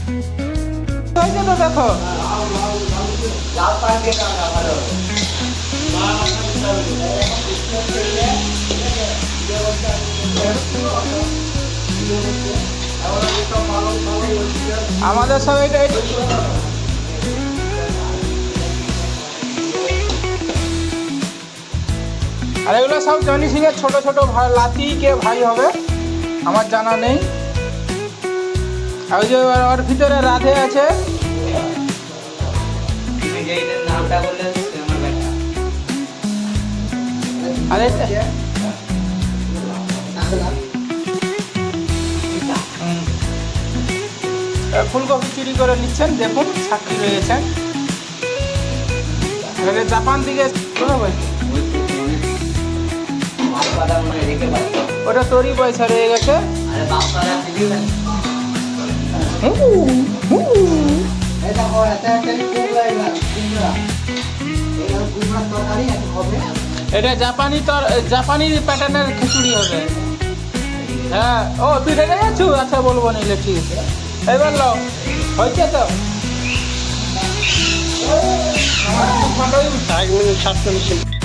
হয়েছে তো দেখো। আমাদের সব এটা আর এগুলো সব জনি সিং এর ছোট ছোট ভাই, লাতি কে ভাই হবে আমার জানা নেই। আর ওই যে ওর ভিতরে রাধে আছে। আর ফুলকপি চুরি করে নিচ্ছেন, দেখুন সাক্ষী রয়েছেন। জাপান থেকে ওটা তোরই পয়সা রয়ে গেছে। এটা জাপানি প্যাটার্নের খিচুড়ি হবে। হ্যাঁ, ও তুই রেখে যাচ্ছ? আচ্ছা বলবো নিলে, ঠিক আছে। এবার লো হয়েছে তো 1 মিনিট 7 মিনিট।